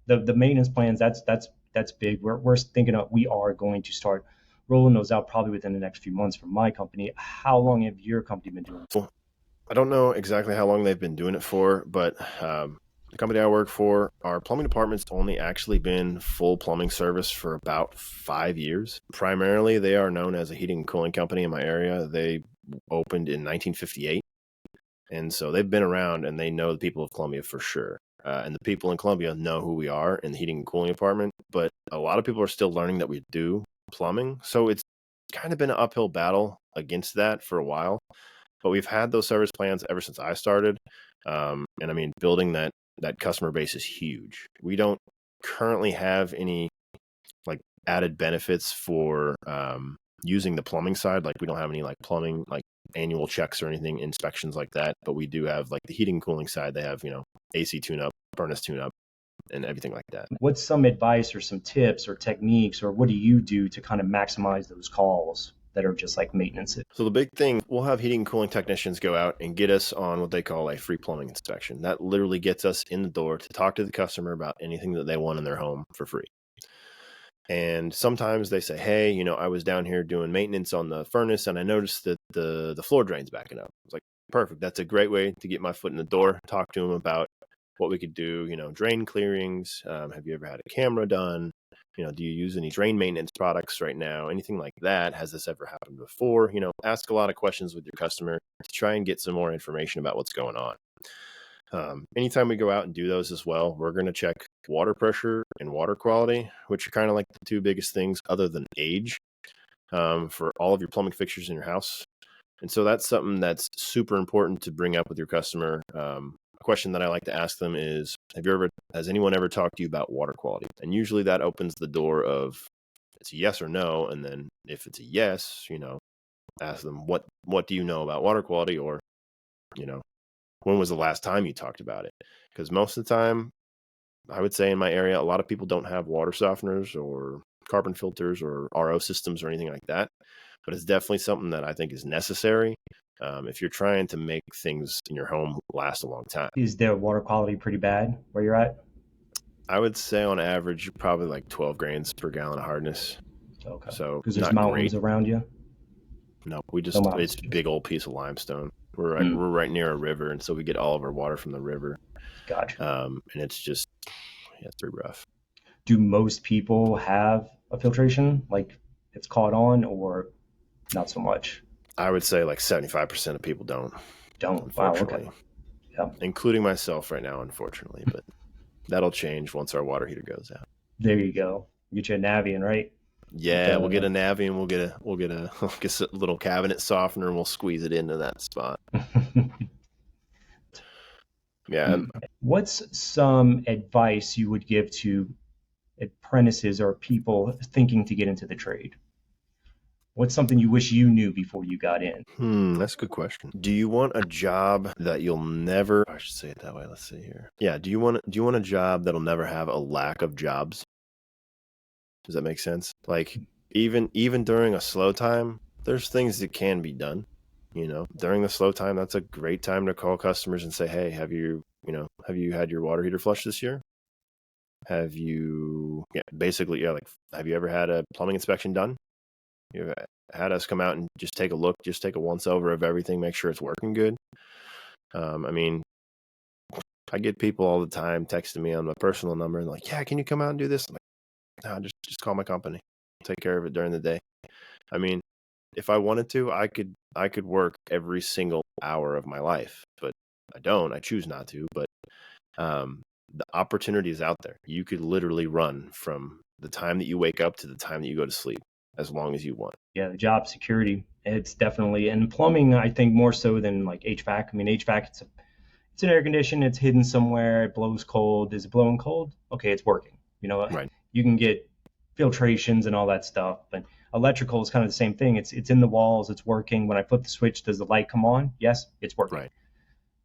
The maintenance plans, that's big. We're thinking of, we are going to start rolling those out probably within the next few months for my company. How long have your company been doing this? I don't know exactly how long they've been doing it for, but the company I work for, our plumbing department's only actually been full plumbing service for about 5 years. Primarily, they are known as a heating and cooling company in my area. They opened in 1958. And so they've been around, and they know the people of Columbia for sure. and the people in Columbia know who we are in the heating and cooling department. But a lot of people are still learning that we do plumbing, so it's kind of been an uphill battle against that for a while. But we've had those service plans ever since I started, and I mean, building that customer base is huge. We don't currently have any like added benefits for using the plumbing side. Like we don't have any like plumbing like annual checks or anything, inspections like that. But we do have like the heating and cooling side. They have, AC tune up, furnace tune up, and everything like that. What's some advice or some tips or techniques, or what do you do to kind of maximize those calls that are just like maintenance? So the big thing, we'll have heating and cooling technicians go out and get us on what they call a free plumbing inspection. That literally gets us in the door to talk to the customer about anything that they want in their home for free. And sometimes they say, hey, I was down here doing maintenance on the furnace and I noticed that the floor drain's backing up. It's like, perfect. That's a great way to get my foot in the door, talk to them about what we could do, drain clearings. Have you ever had a camera done? Do you use any drain maintenance products right now? Anything like that? Has this ever happened before? Ask a lot of questions with your customer to try and get some more information about what's going on. Anytime we go out and do those as well, we're going to check water pressure and water quality, which are kind of like the two biggest things other than age, for all of your plumbing fixtures in your house. And so that's something that's super important to bring up with your customer. A question that I like to ask them is, has anyone ever talked to you about water quality? And usually that opens the door of it's a yes or no. And then if it's a yes, ask them, what do you know about water quality? Or, when was the last time you talked about it? Because most of the time, I would say in my area, a lot of people don't have water softeners or carbon filters or RO systems or anything like that. But it's definitely something that I think is necessary if you're trying to make things in your home last a long time. Is their water quality pretty bad where you're at? I would say on average, you're probably like 12 grains per gallon of hardness. Okay. So Because there's not mountains great. around you? No, No mountains. it's a big old piece of limestone. We're Mm, right near a river, and so we get all of our water from the river. gotcha. And it's just, yeah, it's pretty rough. Do most people have a filtration? Like it's caught on or not so much? I would say like 75% of people don't, Don't. Wow. Okay. unfortunately, Yeah. including myself right now, unfortunately. But that'll change once our water heater goes out. There you go. Get you a Navian, right? Yeah, we'll get a Navi and we'll get a little cabinet softener and we'll squeeze it into that spot. Yeah. What's some advice you would give to apprentices or people thinking to get into the trade? What's something you wish you knew before you got in? That's a good question. Do you want a job that you'll never, I should say it that way. Let's see here. Yeah. Do you want a job that'll never have a lack of jobs? Does that make sense? Like even during a slow time, there's things that can be done. During the slow time, that's a great time to call customers and say, hey, have you had your water heater flushed this year? Have you, basically, like, have you ever had a plumbing inspection done? You've had us come out and just take a look, just take a once over of everything, make sure it's working good. I mean, I get people all the time texting me on my personal number and like, yeah, can you come out and do this? I'm like, nah, just call my company. Take care of it during the day. I mean, if I wanted to, I could work every single hour of my life, but I don't. I choose not to. But the opportunity is out there. You could literally run from the time that you wake up to the time that you go to sleep, as long as you want. Yeah, the job security. It's definitely, and plumbing, I think more so than like HVAC. I mean, HVAC, it's an air condition. It's hidden somewhere. It blows cold. Is it blowing cold? Okay, it's working. Right. You can get filtrations and all that stuff, but electrical is kind of the same thing. It's in the walls. It's working. When I flip the switch, does the light come on? Yes, it's working. Right.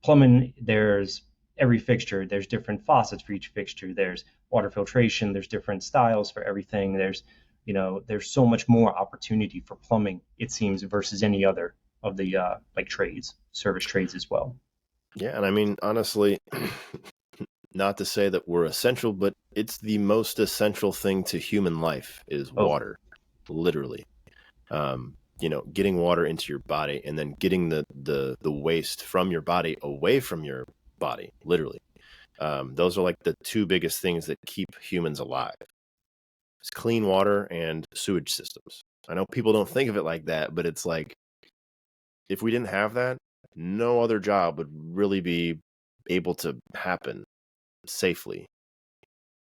Plumbing, there's every fixture. There's different faucets for each fixture. There's water filtration. There's different styles for everything. There's so much more opportunity for plumbing, it seems, versus any other of the like trades, service trades as well. Yeah, and I mean, honestly, not to say that we're essential, but it's the most essential thing to human life is water, literally. Getting water into your body and then getting the waste from your body away from your body, literally. Those are like the two biggest things that keep humans alive. It's clean water and sewage systems. I know people don't think of it like that, but it's like, if we didn't have that, no other job would really be able to happen. safely.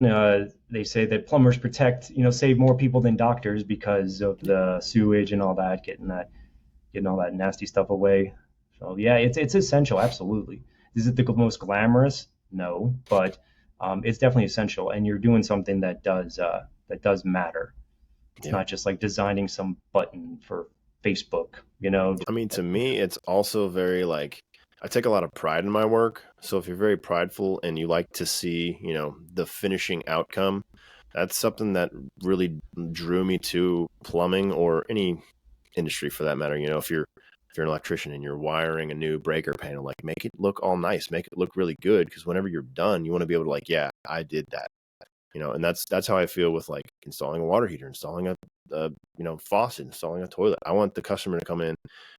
They say that plumbers protect, save more people than doctors because of the sewage and all that, getting all that nasty stuff away. So yeah, it's essential, absolutely. Is it the most glamorous? No, but it's definitely essential, and you're doing something that does matter. It's Yeah. not just like designing some button for Facebook. I mean, to me, it's also very like I take a lot of pride in my work. So if you're very prideful and you like to see, the finishing outcome, that's something that really drew me to plumbing or any industry for that matter. If you're an electrician and you're wiring a new breaker panel, like make it look all nice, make it look really good. Because whenever you're done, you want to be able to like, yeah, I did that. And that's how I feel with like installing a water heater, installing a faucet, installing a toilet. I want the customer to come in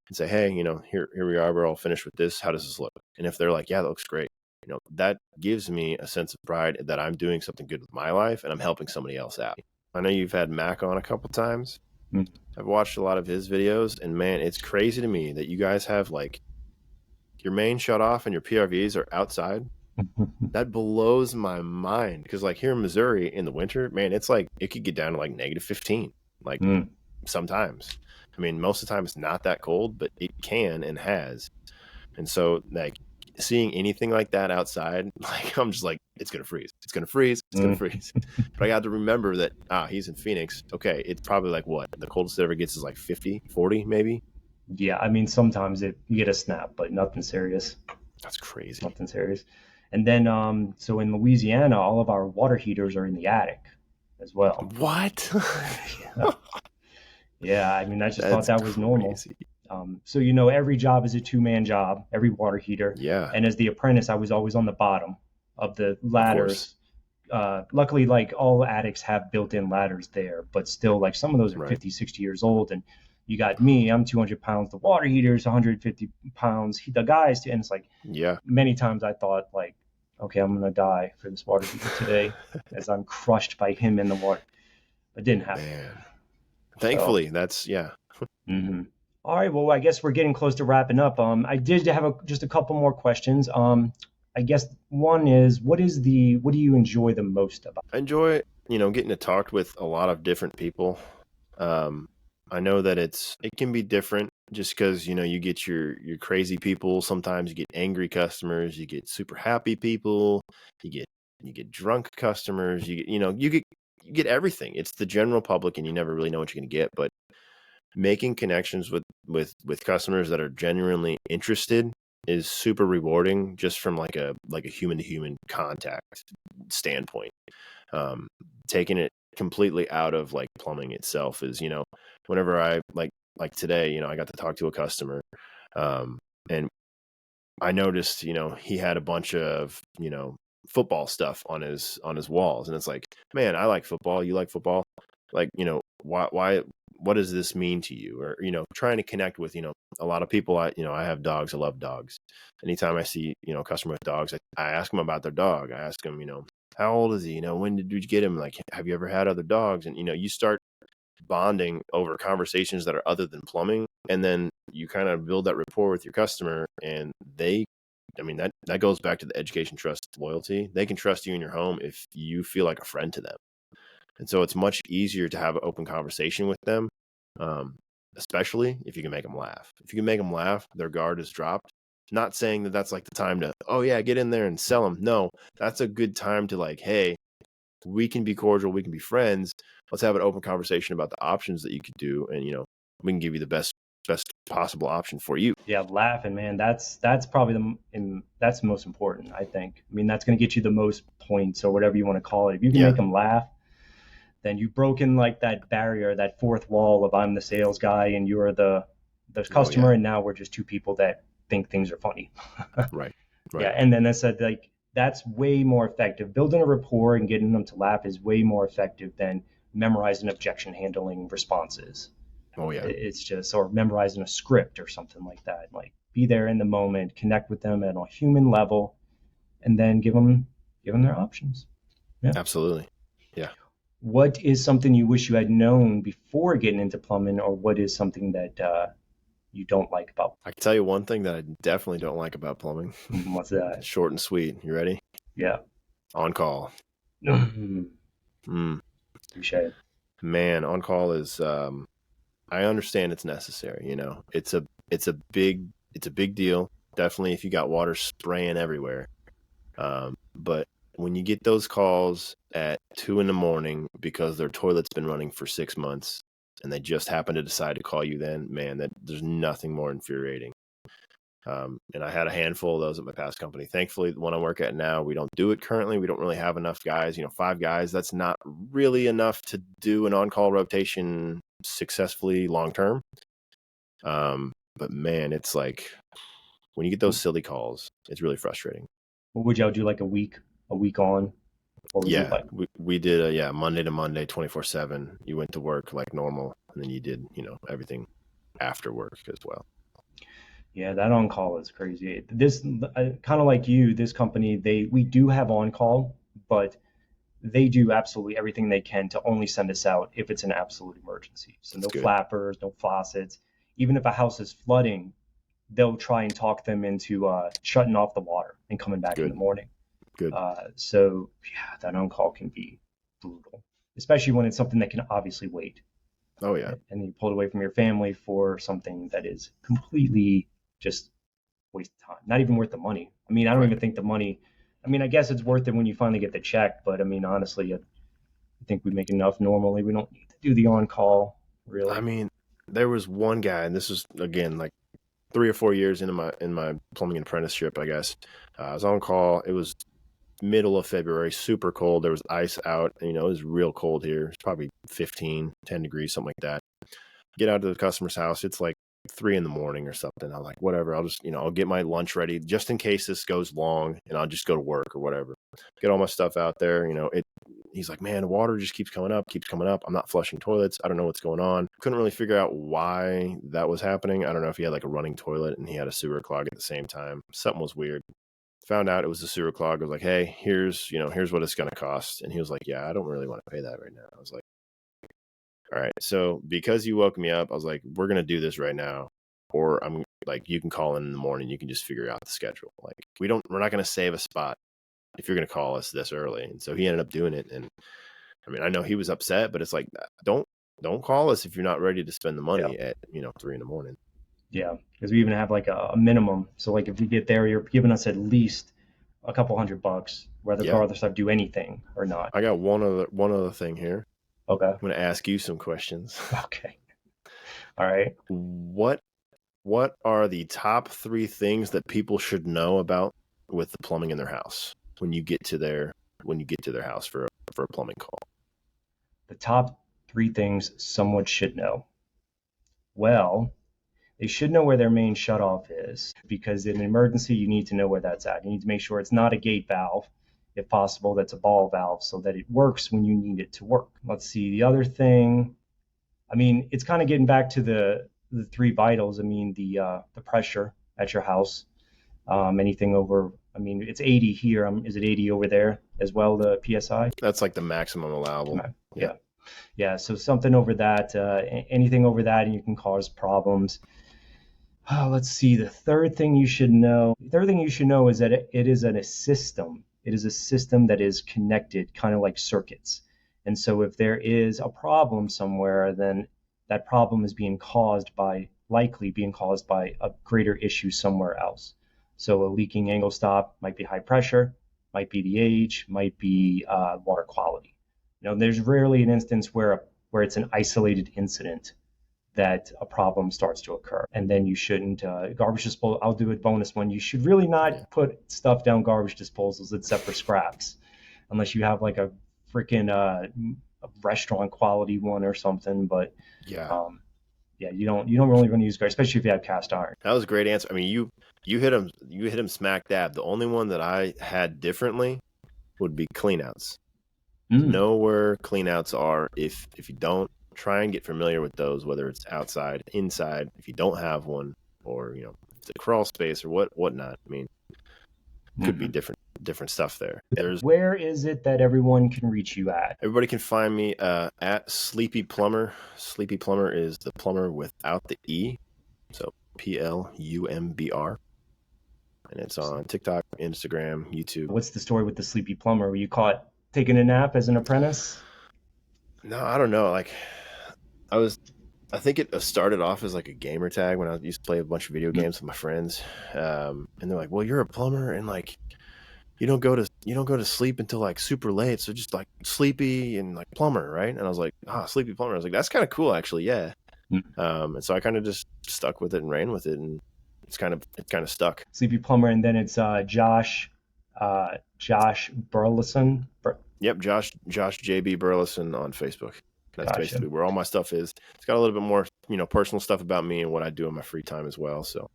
and say, hey, here we are, we're all finished with this. How does this look? And if they're like, yeah, that looks great, that gives me a sense of pride that I'm doing something good with my life and I'm helping somebody else out. I know you've had Mac on a couple times. Mm. I've watched a lot of his videos, and man, it's crazy to me that you guys have like your main shut off and your PRVs are outside. That blows my mind because like here in Missouri in the winter, man, it's like it could get down to like -15, like Mm. sometimes. I mean, most of the time it's not that cold, but it can and has. And so like seeing anything like that outside, like I'm just like, it's gonna freeze. It's gonna freeze. It's gonna Mm. freeze. But I got to remember that he's in Phoenix. Okay, it's probably like what? The coldest it ever gets is like 50, 40 maybe. Yeah, I mean sometimes you get a snap, but nothing serious. That's crazy. Nothing serious. And then so in Louisiana, all of our water heaters are in the attic as well. What? Yeah. Yeah, I mean, I just thought That's that was normal. crazy. So every job is a two-man job, every water heater. Yeah, And as the apprentice, I was always on the bottom of the of course. ladders. Luckily, like all attics have built-in ladders there, but still, like some of those are Right. 50, 60 years old. And you got me, I'm 200 pounds. The water heater's 150 pounds. The guys, and it's like Yeah. many times I thought, like, okay, I'm going to die for this water heater today as I'm crushed by him in the water. It didn't happen. Man. So. Thankfully, that's yeah. hmm All right. Well, I guess we're getting close to wrapping up. I did have just a couple more questions. I guess one is, what do you enjoy the most about? I enjoy, getting to talk with a lot of different people. Um, I know that it can be different just because, you get your crazy people. Sometimes you get angry customers, you get super happy people, you get drunk customers, you get everything. It's the general public and you never really know what you're going to get, but making connections with customers that are genuinely interested is super rewarding just from like a human to human contact standpoint. um, Taking it completely out of like plumbing itself is, whenever I like today, I got to talk to a customer, and I noticed, he had a bunch of, football stuff on his walls, and it's like, man, I like football. You like football? Like, why, what does this mean to you? Or, trying to connect with, a lot of people. I have dogs. I love dogs. Anytime I see, a customer with dogs, I ask them about their dog. I ask them, how old is he? When did you get him? Like, have you ever had other dogs? And, you start bonding over conversations that are other than plumbing. And then you kind of build that rapport with your customer, and I mean, that goes back to the education, trust, loyalty. They can trust you in your home if you feel like a friend to them. And so it's much easier to have an open conversation with them, um, especially if you can make them laugh. If you can make them laugh, their guard is dropped. Not saying that that's like the time to, oh yeah, get in there and sell them. No, that's a good time to like, hey, we can be cordial, we can be friends. Let's have an open conversation about the options that you could do, and we can give you the best possible option for you. Yeah, laughing, man. That's probably that's the most important, I think. I mean, that's going to get you the most points or whatever you want to call it. If you can make Yeah. them laugh, then you've broken like that barrier, that fourth wall of I'm the sales guy and you're the Oh customer, yeah. and now we're just two people that think things are funny. Right. Yeah, Right. and then I said like that's way more effective. Building a rapport and getting them to laugh is way more effective than memorizing objection handling responses. Oh yeah. It's just or memorizing a script or something like that. Like be there in the moment, connect with them at a human level, and then give them their options. Yeah. Absolutely. Yeah. What is something you wish you had known before getting into plumbing, or what is something that you don't like about? I can tell you one thing that I definitely don't like about plumbing. What's that? Short and sweet. You ready? Yeah. On call. Mm, Touche. man, on call is I understand it's necessary, you know. It's a big deal. Definitely if you got water spraying everywhere. But when you get those calls at 2 in the morning because their toilet's been running for 6 months and they just happen to decide to call you then, man, that there's nothing more infuriating. And I had a handful of those at my past company. Thankfully, the one I work at now, we don't do it currently. We don't really have enough guys. You know, 5 guys, that's not really enough to do an on-call rotation successfully long term. But man, it's like when you get those silly calls, it's really frustrating. What would y'all do, like a week on? What would you Yeah, like? we did Monday to Monday, 24/7. You went to work like normal, and then you did, you know, everything after work as well. Yeah, that on call is crazy. This kind of like you, this company, we do have on call, but they do absolutely everything they can to only send us out if it's an absolute emergency. So That's no good. flappers, no faucets. Even if a house is flooding, they'll try and talk them into shutting off the water and coming back in the Good. morning. Good. So yeah, that on call can be brutal, especially when it's something that can obviously wait, Oh yeah. and you pull it away from your family for something that is completely just waste of time, not even worth the money. I mean, I don't Right. even think the money. I mean, I guess it's worth it when you finally get the check, but I mean, honestly, I think we make enough normally. We don't need to do the on call, I really. mean, there was one guy, and this was again like 3 or 4 years into my plumbing apprenticeship, I guess. I was on call. It was middle of February, super cold. There was ice out. You know, it was real cold here. It's probably 10 degrees, something like that. Get out to the customer's house. It's like 3 in the morning or something. I'm like, whatever. I'll just, you know, I'll get my lunch ready just in case this goes long, and I'll just go to work or whatever. Get all my stuff out there. You know, he's like, man, the water just keeps coming up, keeps coming up. I'm not flushing toilets. I don't know what's going on. Couldn't really figure out why that was happening. I don't know if he had like a running toilet and he had a sewer clog at the same time. Something was weird. Found out it was a sewer clog. I was like, hey, here's what it's going to cost. And he was like, yeah, I don't really want to pay that right now. I was like, all right. So because you woke me up, I was like, we're going to do this right now. Or I'm like, you can call in the morning. You can just figure out the schedule. Like we're not going to save a spot if you're going to call us this early. And so he ended up doing it. And I mean, I know he was upset, but it's like, don't call us if you're not ready to spend the Yeah, money at, 3 in the morning. yeah, because we even have like a minimum. So like if we get there, you're giving us at least a couple $100, whether Yeah. regardless of do anything or not. I got one other thing here. Okay. I'm going to ask you some questions. Okay. All right. What are the top 3 things that people should know about with the plumbing in their house when you get to their house for a plumbing call? The top three things someone should know. Well, they should know where their main shutoff is because in an emergency, you need to know where that's at. You need to make sure it's not a gate valve. If possible, that's a ball valve so that it works when you need it to work. Let's see. The other thing, I mean, it's kind of getting back to the three vitals. I mean, the pressure at your house, anything over. I mean, it's 80 here. Is it 80 over there as well? The PSI. That's like the maximum allowable. Yeah. Yeah, yeah. So something over that, anything over that, and you can cause problems. Let's see. The third thing you should know. The third thing you should know is that it is a system. It is a system that is connected, kind of like circuits. And so if there is a problem somewhere, then that problem is likely being caused by a greater issue somewhere else. So a leaking angle stop might be high pressure, might be the age, might be water quality. There's rarely an instance where it's an isolated incident that a problem starts to occur. And then you shouldn't, garbage disposal, I'll do a bonus one. You should really not put stuff down garbage disposals except for scraps, unless you have like a freaking a restaurant quality one or something. But Yeah. yeah, you don't really want to use garbage, especially if you have cast iron. That was a great answer. I mean, you hit him smack dab. The only one that I had differently would be cleanouts. Know where cleanouts are. If you don't, try and get familiar with those, whether it's outside, inside, if you don't have one, or if it's a crawl space or whatnot. I mean, could be different stuff there. Where is it that everyone can reach you at? Everybody can find me at Sleepy Plumber. Sleepy Plumber is the plumber without the E, so PLUMBR. and it's on TikTok, Instagram, YouTube. What's the story with the sleepy plumber? Were you caught taking a nap as an apprentice? No, I don't know. Like I was, I think it started off as like a gamer tag when I used to play a bunch of video games with my friends, and they're like, "Well, you're a plumber, and like you don't go to sleep until like super late, so just like sleepy and like plumber, right?" And I was like, "Ah, sleepy plumber." I was like, "That's kind of cool, actually, yeah." And so I kind of just stuck with it and ran with it, and it's kind of stuck. Sleepy plumber, and then it's Josh Burleson. Yep, Josh JB Burleson on Facebook. That's Gotcha. basically where all my stuff is. It's got a little bit more, personal stuff about me and what I do in my free time as well. So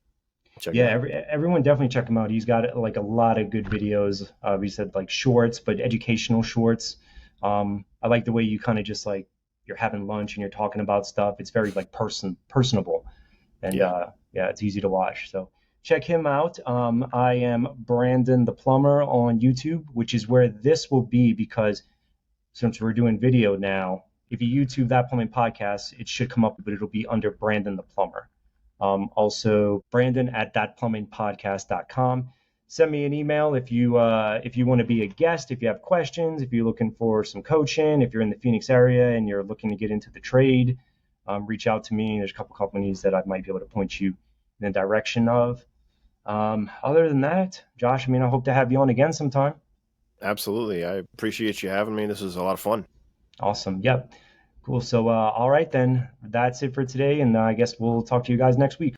check it Yeah, out. everyone definitely check him out. He's got like a lot of good videos. We said like shorts, but educational shorts. I like the way you kind of just like you're having lunch and you're talking about stuff. It's very like personable, and Yeah, yeah, it's easy to watch. So check him out. I am Brandon the Plumber on YouTube, which is where this will be because since we're doing video now, if you YouTube that plumbing podcast, it should come up, but it'll be under Brandon the Plumber. Also, Brandon at thatplumbingpodcast.com. Send me an email if you want to be a guest, if you have questions, if you're looking for some coaching, if you're in the Phoenix area and you're looking to get into the trade, reach out to me. There's a couple companies that I might be able to point you in the direction of. Other than that, Josh, I mean, I hope to have you on again sometime. absolutely. I appreciate you having me. This is a lot of fun. Awesome. Yep. Cool. So, all right then. That's it for today, and I guess we'll talk to you guys next week.